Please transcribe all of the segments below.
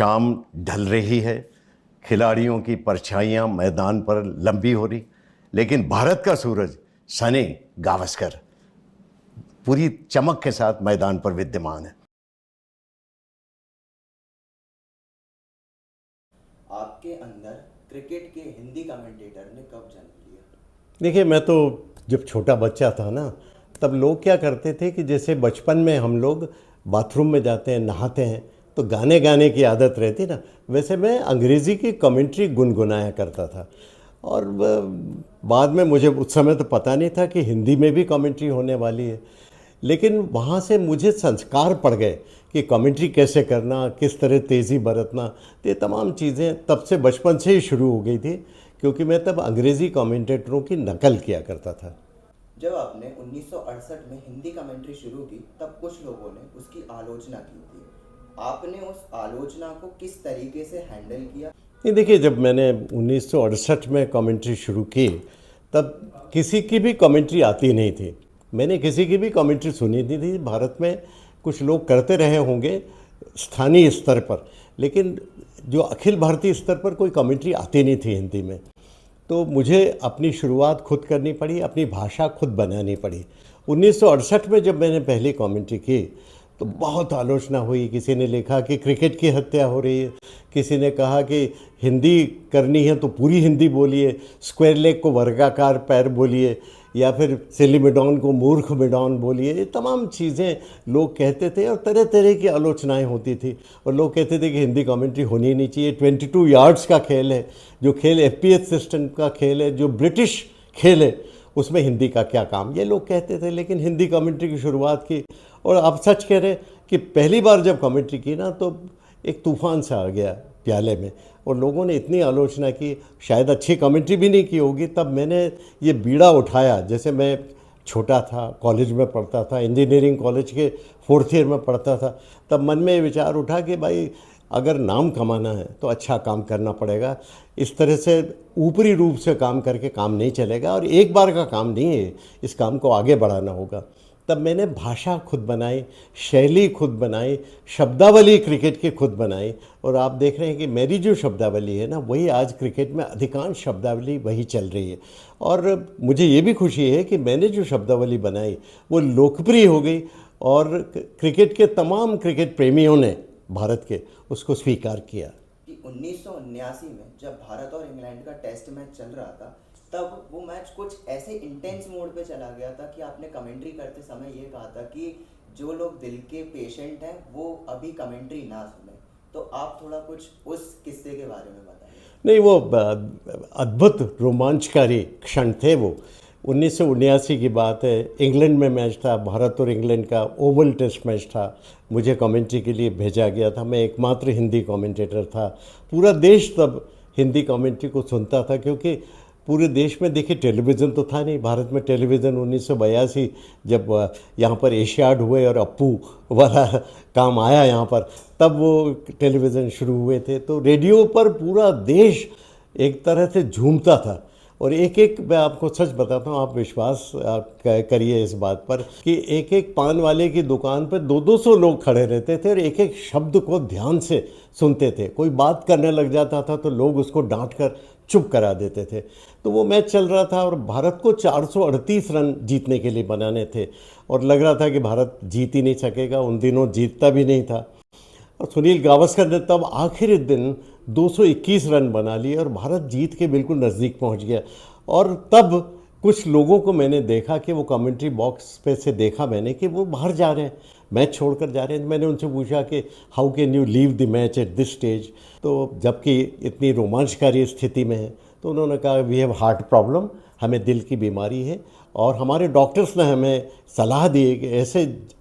शाम ढल रही है, खिलाड़ियों की परछाइयां मैदान पर लंबी हो रही, लेकिन भारत का सूरज सनी गावस्कर पूरी चमक के साथ मैदान पर विद्यमान है। आपके अंदर क्रिकेट के हिंदी कमेंटेटर ने कब जन्म लिया? देखिए, मैं तो जब छोटा बच्चा था ना, तब लोग क्या करते थे कि जैसे बचपन में हम लोग बाथरूम में जाते हैं, नहाते हैं, तो गाने गाने की आदत रहती ना, वैसे मैं अंग्रेज़ी की कमेंट्री गुनगुनाया करता था। और बाद में मुझे उस समय तो पता नहीं था कि हिंदी में भी कमेंट्री होने वाली है, लेकिन वहाँ से मुझे संस्कार पड़ गए कि कमेंट्री कैसे करना, किस तरह तेज़ी बरतना। तो ये तमाम चीज़ें तब से बचपन से ही शुरू हो गई थी, क्योंकि मैं तब अंग्रेज़ी कमेंटेटरों की नकल किया करता था। जब आपने 1968 में हिंदी कमेंट्री शुरू की, तब कुछ लोगों ने उसकी आलोचना की थी। आपने उस आलोचना को किस तरीके से हैंडल किया? नहीं, देखिए, जब मैंने 1968 में कमेंट्री शुरू की, तब किसी की भी कमेंट्री आती नहीं थी। मैंने किसी की भी कमेंट्री सुनी नहीं थी। भारत में कुछ लोग करते रहे होंगे स्थानीय स्तर पर, लेकिन जो अखिल भारतीय स्तर पर कोई कमेंट्री आती नहीं थी हिंदी में। तो मुझे अपनी शुरुआत खुद करनी पड़ी, अपनी भाषा खुद बनानी पड़ी। 1968 में जब मैंने पहली कमेंट्री की, तो बहुत आलोचना हुई। किसी ने लिखा कि क्रिकेट की हत्या हो रही है, किसी ने कहा कि हिंदी करनी है तो पूरी हिंदी बोलिए, स्क्वायर लेग को वर्गाकार पैर बोलिए, या फिर सिलीमिडॉन को मूर्ख मिडॉन बोलिए। ये तमाम चीज़ें लोग कहते थे और तरह तरह की आलोचनाएं होती थी। और लोग कहते थे कि हिंदी कमेंट्री होनी नहीं चाहिए, 22 यार्ड्स का खेल है, जो खेल एफपीएस सिस्टम का खेल है, जो ब्रिटिश खेल है, उसमें हिंदी का क्या काम, ये लोग कहते थे। लेकिन हिंदी कमेंट्री की शुरुआत की, और आप सच कह रहे हैं कि पहली बार जब कमेंट्री की ना, तो एक तूफ़ान सा आ गया प्याले में, और लोगों ने इतनी आलोचना की। शायद अच्छी कमेंट्री भी नहीं की होगी। तब मैंने ये बीड़ा उठाया। जैसे मैं छोटा था, कॉलेज में पढ़ता था, इंजीनियरिंग कॉलेज के 4th ईयर में पढ़ता था, तब मन में ये विचार उठा कि भाई, अगर नाम कमाना है तो अच्छा काम करना पड़ेगा। इस तरह से ऊपरी रूप से काम करके काम नहीं चलेगा, और एक बार का काम नहीं है, इस काम को आगे बढ़ाना होगा। तब मैंने भाषा खुद बनाई, शैली खुद बनाई, शब्दावली क्रिकेट की खुद बनाई। और आप देख रहे हैं कि मेरी जो शब्दावली है ना, वही आज क्रिकेट में अधिकांश शब्दावली वही चल रही है। और मुझे ये भी खुशी है कि मैंने जो शब्दावली बनाई वो लोकप्रिय हो गई, और क्रिकेट के तमाम क्रिकेट प्रेमियों ने भारत के उसको स्वीकार किया। कि 1979 में जब भारत और इंग्लैंड का टेस्ट मैच चल रहा था, तब वो मैच कुछ ऐसे इंटेंस मोड पे चला गया था कि आपने कमेंट्री करते समय ये कहा था कि जो लोग दिल के पेशेंट हैं वो अभी कमेंट्री ना सुने। तो आप थोड़ा कुछ उस किस्से के बारे में बताइए। नहीं, वो अद्भुत रोमांचकारी क्षण थे वो। 1979 की बात है, इंग्लैंड में मैच था, भारत और इंग्लैंड का ओवल टेस्ट मैच था। मुझे कमेंट्री के लिए भेजा गया था। मैं एकमात्र हिंदी कमेंटेटर था। पूरा देश तब हिंदी कमेंट्री को सुनता था, क्योंकि पूरे देश में देखिए टेलीविज़न तो था नहीं। भारत में टेलीविज़न 1982 जब यहाँ पर एशियाड हुए और अप्पू वाला काम आया यहाँ पर, तब वो टेलीविज़न शुरू हुए थे। तो रेडियो पर पूरा देश एक तरह से झूमता था। और एक एक, मैं आपको सच बताता हूँ, आप विश्वास करिए इस बात पर, कि एक एक पान वाले की दुकान पर 200-200 लोग खड़े रहते थे और एक एक शब्द को ध्यान से सुनते थे। कोई बात करने लग जाता था तो लोग उसको डांट कर चुप करा देते थे। तो वो मैच चल रहा था और भारत को 438 रन जीतने के लिए बनाने थे, और लग रहा था कि भारत जीत ही नहीं सकेगा। उन दिनों जीतता भी नहीं था। और सुनील गावस्कर ने तब आखिरी दिन 221 रन बना लिए और भारत जीत के बिल्कुल नज़दीक पहुंच गया। और तब कुछ लोगों को मैंने देखा कि वो कमेंट्री बॉक्स पे से देखा मैंने कि वो बाहर जा रहे हैं, मैच छोड़कर जा रहे हैं। मैंने उनसे पूछा कि how can you leave the match at this stage, तो जबकि इतनी रोमांचकारी स्थिति में है। तो उन्होंने कहा वी हैव हार्ट प्रॉब्लम, हमें दिल की बीमारी है, और हमारे डॉक्टर्स ने हमें सलाह दी है कि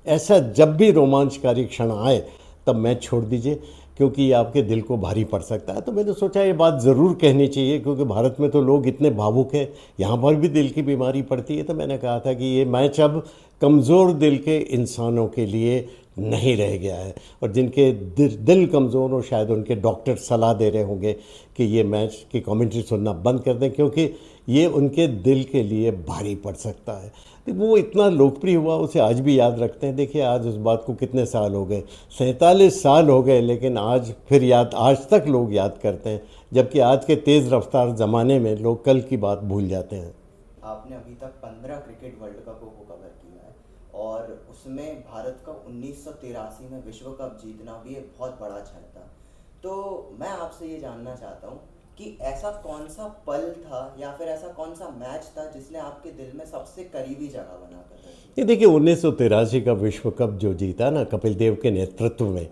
ऐसा जब भी रोमांचकारी क्षण आए तब मैच छोड़ दीजिए, क्योंकि ये आपके दिल को भारी पड़ सकता है। तो मैंने सोचा ये बात ज़रूर कहनी चाहिए, क्योंकि भारत में तो लोग इतने भावुक हैं, यहाँ पर भी दिल की बीमारी पड़ती है। तो मैंने कहा था कि ये मैच अब कमज़ोर दिल के इंसानों के लिए नहीं रह गया है, और जिनके दिल कमज़ोर हो, शायद उनके डॉक्टर सलाह दे रहे होंगे कि ये मैच की कमेंट्री सुनना बंद कर दें, क्योंकि ये उनके दिल के लिए भारी पड़ सकता है। तो वो इतना लोकप्रिय हुआ, उसे आज भी याद रखते हैं। देखिए आज उस बात को कितने साल हो गए, 47 साल हो गए, लेकिन आज फिर याद, आज तक लोग याद करते हैं, जबकि आज के तेज़ रफ्तार ज़माने में लोग कल की बात भूल जाते हैं। आपने अभी तक 15 क्रिकेट वर्ल्ड कपों को कवर किया है और उसमें भारत का 1983 में विश्व कप जीतना भी एक बहुत बड़ा क्षण था। तो मैं आपसे ये जानना चाहता हूँ कि ऐसा कौन सा पल था या फिर ऐसा कौन सा मैच था जिसने आपके दिल में सबसे करीबी जगह बना कर रखी? ये देखिए 1983 का विश्व कप जो जीता ना कपिल देव के नेतृत्व में,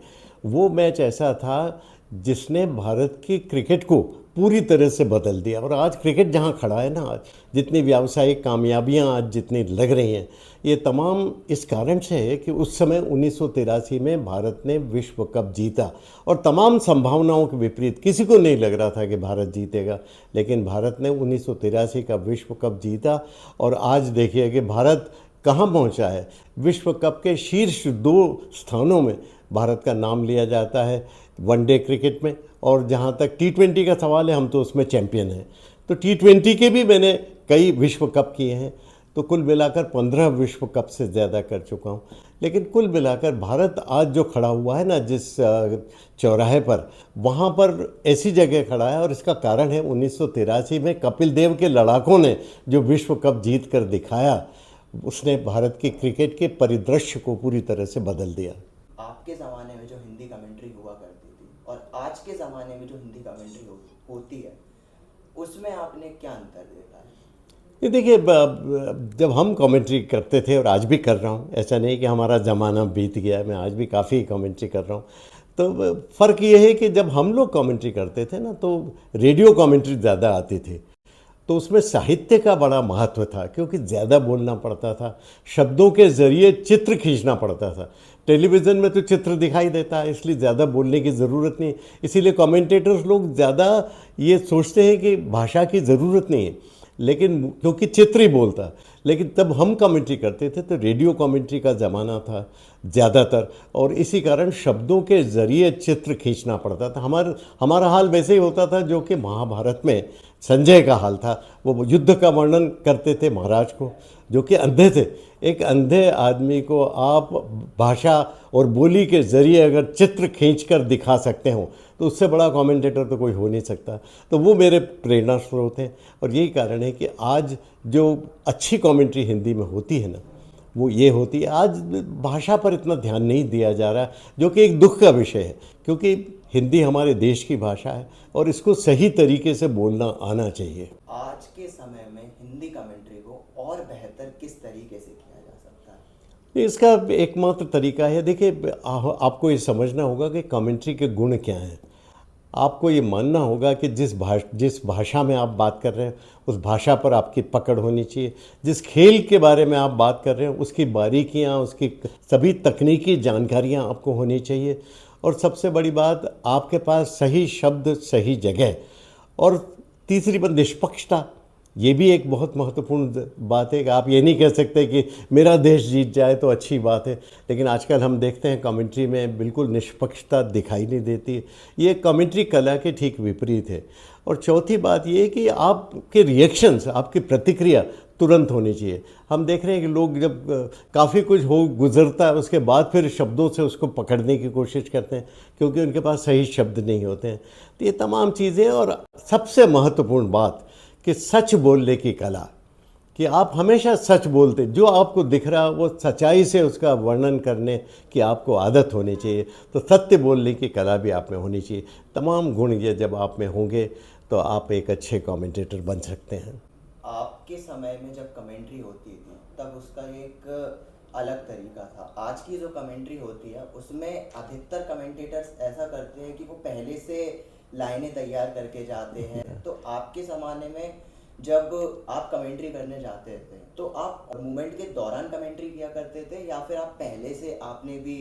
वो मैच ऐसा था जिसने भारत की क्रिकेट को पूरी तरह से बदल दिया। और आज क्रिकेट जहाँ खड़ा है ना, आज जितनी व्यावसायिक कामयाबियाँ आज जितनी लग रही हैं, ये तमाम इस कारण से है कि उस समय 1983 में भारत ने विश्व कप जीता। और तमाम संभावनाओं के विपरीत, किसी को नहीं लग रहा था कि भारत जीतेगा, लेकिन भारत ने 1983 का विश्व कप जीता। और आज देखिए कि भारत कहाँ पहुँचा है। विश्व कप के शीर्ष 2 स्थानों में भारत का नाम लिया जाता है, वनडे क्रिकेट में, और जहाँ तक T20 का सवाल है, हम तो उसमें चैंपियन हैं। तो T20 के भी मैंने कई विश्व कप किए हैं, तो कुल मिलाकर 15 विश्व कप से ज़्यादा कर चुका हूँ। लेकिन कुल मिलाकर भारत आज जो खड़ा हुआ है ना, जिस चौराहे पर, वहाँ पर ऐसी जगह खड़ा है, और इसका कारण है 1983 में कपिल देव के लड़ाकों ने जो विश्व कप जीत कर दिखाया, उसने भारत की क्रिकेट के परिदृश्य को पूरी तरह से बदल दिया। आपके ज़माने में जो हिंदी कमेंट्री हुआ करती थी और आज के ज़माने में जो हिंदी कमेंट्री होती है, उसमें आपने क्या अंतर देखा है? ये देखिए जब हम कमेंट्री करते थे, और आज भी कर रहा हूँ, ऐसा नहीं कि हमारा ज़माना बीत गया है, मैं आज भी काफ़ी कमेंट्री कर रहा हूँ। तो फ़र्क ये है कि जब हम लोग कमेंट्री करते थे ना, तो रेडियो कमेंट्री ज़्यादा आती थी, तो उसमें साहित्य का बड़ा महत्व था, क्योंकि ज़्यादा बोलना पड़ता था, शब्दों के ज़रिए चित्र खींचना पड़ता था। टेलीविज़न में तो चित्र दिखाई देता है, इसलिए ज़्यादा बोलने की ज़रूरत नहीं। इसीलिए कमेंटेटर्स लोग ज़्यादा ये सोचते हैं कि भाषा की ज़रूरत नहीं है, लेकिन क्योंकि चित्र ही बोलता है। लेकिन तब हम कमेंट्री करते थे तो रेडियो कमेंट्री का ज़माना था ज़्यादातर, और इसी कारण शब्दों के ज़रिए चित्र खींचना पड़ता था। हमारा हाल वैसे ही होता था जो कि महाभारत में संजय का हाल था। वो युद्ध का वर्णन करते थे महाराज को, जो कि अंधे थे। एक अंधे आदमी को आप भाषा और बोली के ज़रिए अगर चित्र खींचकर दिखा सकते हो, तो उससे बड़ा कमेंटेटर तो कोई हो नहीं सकता। तो वो मेरे प्रेरणा स्रोत हैं, और यही कारण है कि आज जो अच्छी कमेंट्री हिंदी में होती है ना, वो ये होती है। आज भाषा पर इतना ध्यान नहीं दिया जा रहा, जो कि एक दुख का विषय है, क्योंकि हिंदी हमारे देश की भाषा है और इसको सही तरीके से बोलना आना चाहिए। आज के समय में हिंदी कमेंट्री को और बेहतर किस तरीके से किया जा सकता है? इसका एकमात्र तरीका है, देखिए आपको ये समझना होगा कि कमेंट्री के गुण क्या हैं। आपको ये मानना होगा कि जिस भाषा में आप बात कर रहे हैं, उस भाषा पर आपकी पकड़ होनी चाहिए। जिस खेल के बारे में आप बात कर रहे हैं, उसकी बारीकियाँ, उसकी सभी तकनीकी जानकारियाँ आपको होनी चाहिए। और सबसे बड़ी बात, आपके पास सही शब्द सही जगह। और तीसरी बात, निष्पक्षता। ये भी एक बहुत महत्वपूर्ण बात है कि आप ये नहीं कह सकते कि मेरा देश जीत जाए तो अच्छी बात है, लेकिन आजकल हम देखते हैं कमेंट्री में बिल्कुल निष्पक्षता दिखाई नहीं देती। ये कमेंट्री कला के ठीक विपरीत है। और चौथी बात ये कि आपके रिएक्शंस, आपकी प्रतिक्रिया तुरंत होनी चाहिए। हम देख रहे हैं कि लोग जब काफ़ी कुछ गुजरता है, उसके बाद फिर शब्दों से उसको पकड़ने की कोशिश करते हैं, क्योंकि उनके पास सही शब्द नहीं होते हैं। तो ये तमाम चीज़ें, और सबसे महत्वपूर्ण बात कि सच बोलने की कला, कि आप हमेशा सच बोलते, जो आपको दिख रहा है वो सच्चाई से उसका वर्णन करने की आपको आदत होनी चाहिए। तो सत्य बोलने की कला भी आप में होनी चाहिए। तमाम गुण ये जब आप में होंगे तो आप एक अच्छे कमेंटेटर बन सकते हैं। आपके समय में जब कमेंट्री होती थी तब उसका एक अलग तरीका था। आज की जो कमेंट्री होती है उसमें अधिकतर कमेंटेटर्स ऐसा करते हैं कि वो पहले से लाइनें तैयार करके जाते हैं। तो आपके ज़माने में जब आप कमेंट्री करने जाते थे तो आप मूवमेंट के दौरान कमेंट्री किया करते थे, या फिर आप पहले से आपने भी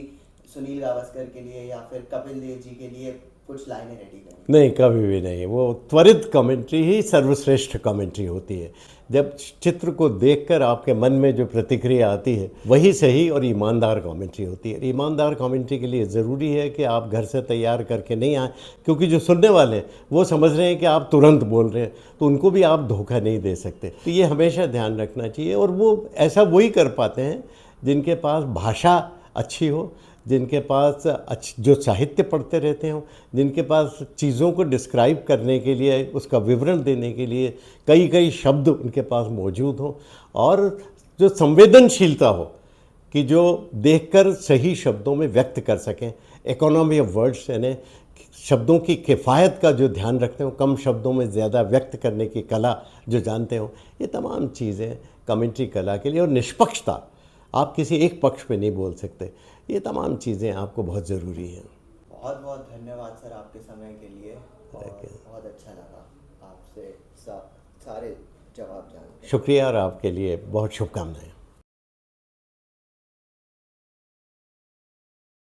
सुनील गावस्कर के लिए या फिर कपिल देव जी के लिए कुछ लाइनें रेडी करें। नहीं, कभी भी नहीं। वो त्वरित कमेंट्री ही सर्वश्रेष्ठ कमेंट्री होती है। जब चित्र को देखकर आपके मन में जो प्रतिक्रिया आती है वही सही और ईमानदार कमेंट्री होती है। ईमानदार कमेंट्री के लिए ज़रूरी है कि आप घर से तैयार करके नहीं आए, क्योंकि जो सुनने वाले हैं वो समझ रहे हैं कि आप तुरंत बोल रहे हैं, तो उनको भी आप धोखा नहीं दे सकते। तो ये हमेशा ध्यान रखना चाहिए। और वो ऐसा वही कर पाते हैं जिनके पास भाषा अच्छी हो, जिनके पास जो साहित्य पढ़ते रहते हों, जिनके पास चीज़ों को डिस्क्राइब करने के लिए, उसका विवरण देने के लिए कई कई शब्द उनके पास मौजूद हों, और जो संवेदनशीलता हो कि जो देखकर सही शब्दों में व्यक्त कर सकें। इकोनॉमी ऑफ वर्ड्स, यानी शब्दों की किफ़ायत का जो ध्यान रखते हो, कम शब्दों में ज़्यादा व्यक्त करने की कला जो जानते हो, ये तमाम चीज़ें कमेंट्री कला के लिए। और निष्पक्षता, आप किसी एक पक्ष पे नहीं बोल सकते। ये तमाम चीज़ें आपको बहुत ज़रूरी हैं। बहुत बहुत धन्यवाद सर आपके समय के लिए, और बहुत अच्छा लगा आपसे सारे जवाब जान के। शुक्रिया, और आपके लिए बहुत शुभकामनाएं।